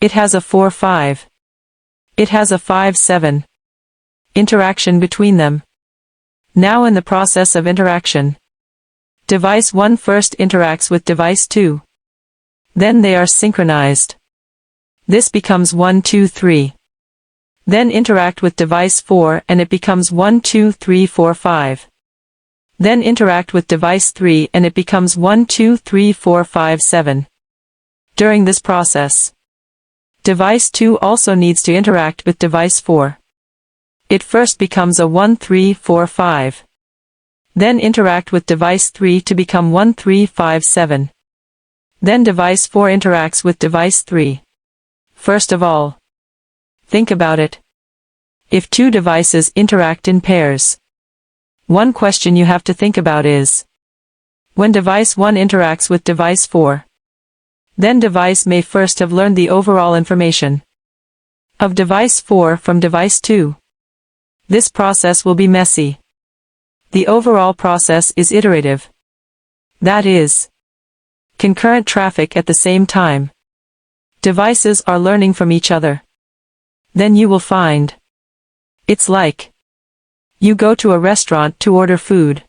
It has a 4-5. It has a 5-7. Interaction between them. Now in the process of interaction. Device 1 first interacts with device 2. Then they are synchronized. This becomes 1 2 3. Then interact with device 4 and it becomes 1 2 3 4 5. Then interact with device 3 and it becomes 1 2 3 4 5 7. During this process, device 2 also needs to interact with device 4. It first becomes a 1 3 4 5. Then interact with device 3 to become 1 3 5 7. Then device 4 interacts with device 3. First of all, think about it. If two devices interact in pairs, one question you have to think about is, when device 1 interacts with device 4, then device may first have learned the overall information of device 4 from device 2. This process will be messy. The overall process is iterative. That is, concurrent traffic at the same time. Devices are learning from each other. Then you will find, it's like, you go to a restaurant to order food.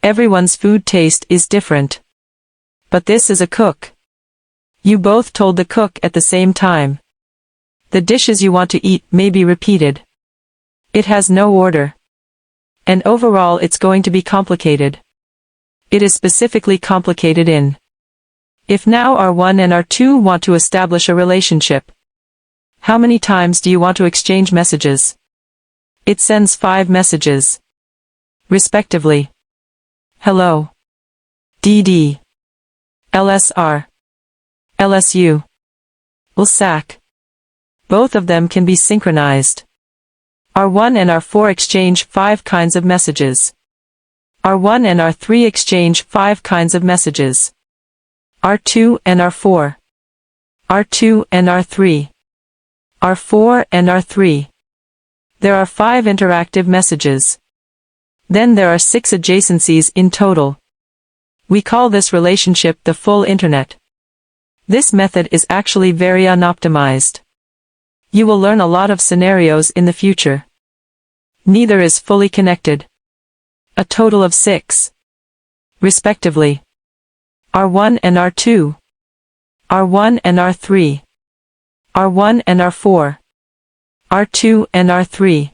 Everyone's food taste is different. But this is a cook. You both told the cook at the same time. The dishes you want to eat may be repeated. It has no order. And overall it's going to be complicated. It is specifically complicated in. If now R1 and R2 want to establish a relationship, how many times do you want to exchange messages? It sends 5 messages, respectively. Hello. DD. LSR. LSU. LSAC. Both of them can be synchronized. R1 and R4 exchange 5 kinds of messages. R1 and R3 exchange 5 kinds of messages. R2 and R4. R2 and R3. R4 and R3. There are 5 interactive messages. Then there are 6 adjacencies in total. We call this relationship the full internet. This method is actually very unoptimized. You will learn a lot of scenarios in the future. Neither is fully connected. A total of 6. Respectively. R1 and R2. R1 and R3. R1 and R4. R2 and R3.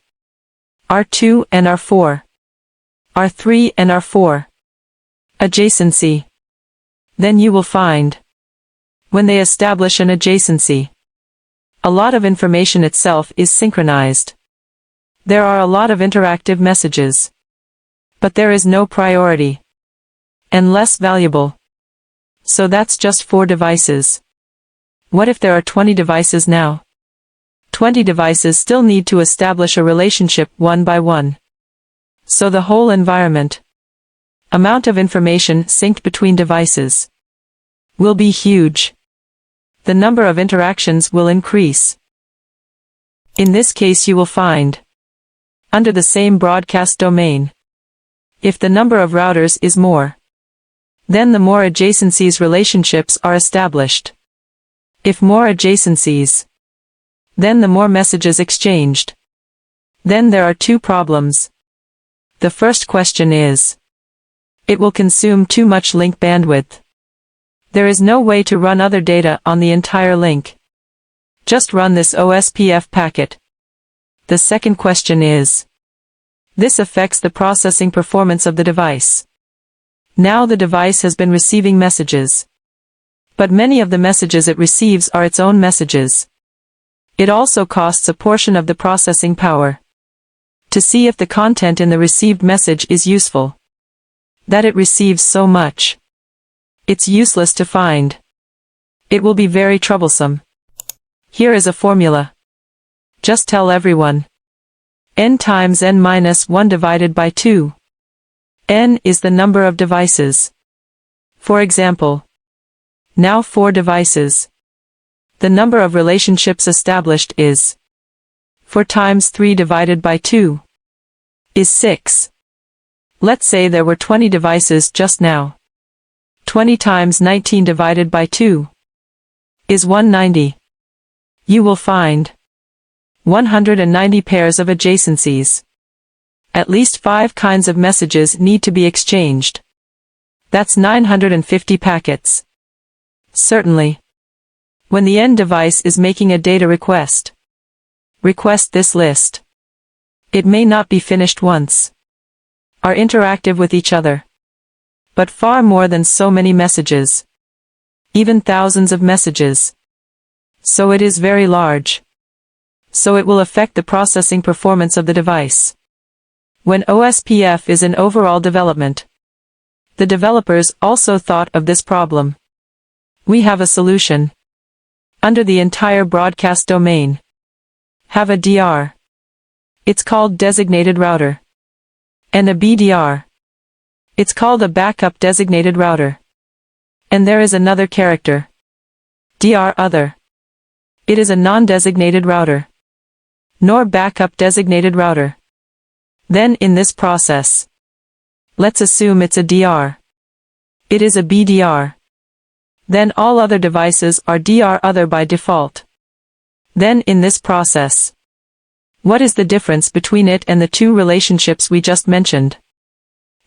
R2 and R4. R3 and R4. Adjacency. Then you will find, when they establish an adjacency, a lot of information itself is synchronized. There are a lot of interactive messages. But there is no priority. And less valuable. So that's just 4 devices. What if there are 20 devices now? 20 devices still need to establish a relationship one by one. So the whole environment, amount of information synced between devices, will be huge. The number of interactions will increase. In this case you will find, under the same broadcast domain, if the number of routers is more, then the more adjacencies relationships are established. If more adjacencies, then the more messages exchanged. Then there are 2 problems. The first question is, it will consume too much link bandwidth. There is no way to run other data on the entire link. Just run this OSPF packet. The second question is, this affects the processing performance of the device. Now the device has been receiving messages. But many of the messages it receives are its own messages. It also costs a portion of the processing power. To see if the content in the received message is useful. That it receives so much. It's useless to find. It will be very troublesome. Here is a formula. Just tell everyone. N times n minus 1 divided by 2. N is the number of devices. For example, now 4 devices. The number of relationships established is 4 times 3 divided by 2 is 6. Let's say there were 20 devices just now. 20 times 19 divided by 2 is 190. You will find 190 pairs of adjacencies. At least 5 kinds of messages need to be exchanged. That's 950 packets. Certainly. When the end device is making a data request, request this list. It may not be finished once. Are interactive with each other. But far more than so many messages. Even thousands of messages. So it is very large. So it will affect the processing performance of the device. When OSPF is in overall development, the developers also thought of this problem. We have a solution. Under the entire broadcast domain, have a DR. It's called designated router. And a BDR. It's called a backup designated router. And there is another character. DR other. It is a non-designated router. Nor backup designated router. Then in this process, let's assume it's a DR. It is a BDR. Then all other devices are DR other by default. Then in this process, what is the difference between it and the 2 relationships we just mentioned?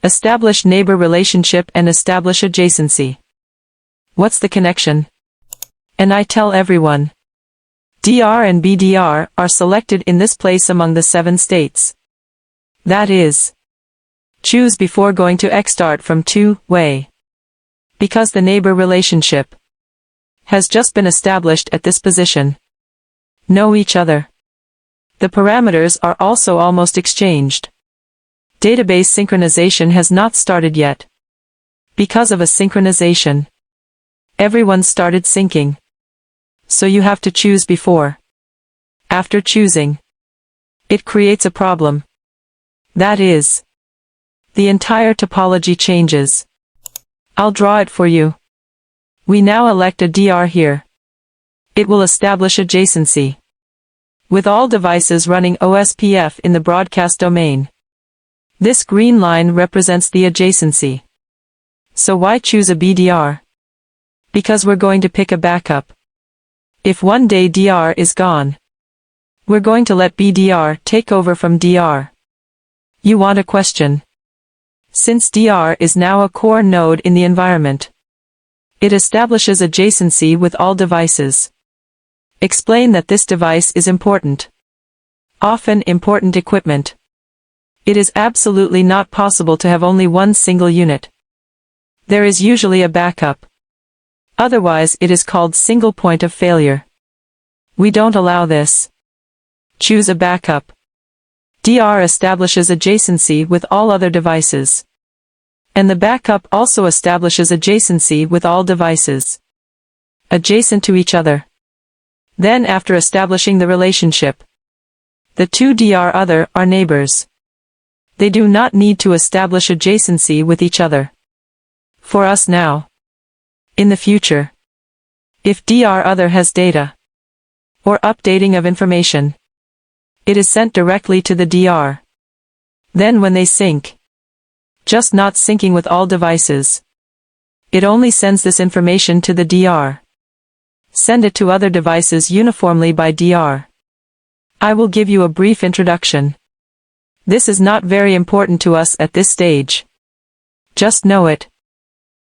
Establish neighbor relationship and establish adjacency. What's the connection? And I tell everyone. DR and BDR are selected in this place among the 7 states. That is, choose before going to Xstart from 2-way. Because the neighbor relationship has just been established at this position. Know each other. The parameters are also almost exchanged. Database synchronization has not started yet. Because of a synchronization, everyone started syncing. So you have to choose before. After choosing, it creates a problem. That is, the entire topology changes. I'll draw it for you. We now elect a DR here. It will establish adjacency. With all devices running OSPF in the broadcast domain. This green line represents the adjacency. So why choose a BDR? Because we're going to pick a backup. If one day DR is gone, we're going to let BDR take over from DR. You want a question? Since DR is now a core node in the environment, it establishes adjacency with all devices. Explain that this device is important. Often important equipment. It is absolutely not possible to have only one single unit. There is usually a backup. Otherwise it is called single point of failure. We don't allow this. Choose a backup. DR establishes adjacency with all other devices. And the backup also establishes adjacency with all devices. Adjacent to each other. Then after establishing the relationship, the 2 DR other are neighbors. They do not need to establish adjacency with each other. For us now. In the future. If DR other has data, or updating of information, it is sent directly to the DR. Then when they sync, just not syncing with all devices, it only sends this information to the DR. Send it to other devices uniformly by DR. I will give you a brief introduction. This is not very important to us at this stage. Just know it.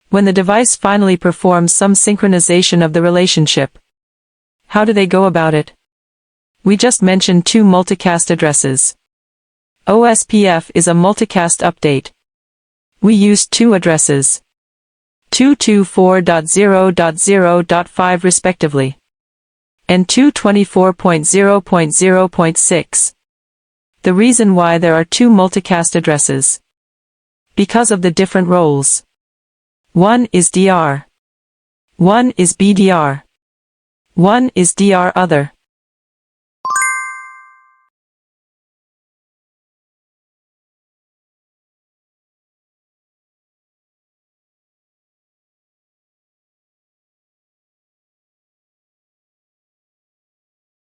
When the device finally performs some synchronization of the relationship, how do they go about it? We just mentioned 2 multicast addresses. OSPF is a multicast update. We used 2 addresses. 224.0.0.5 respectively. And 224.0.0.6. The reason why there are 2 multicast addresses. Because of the different roles. One is DR. One is BDR. One is DR other.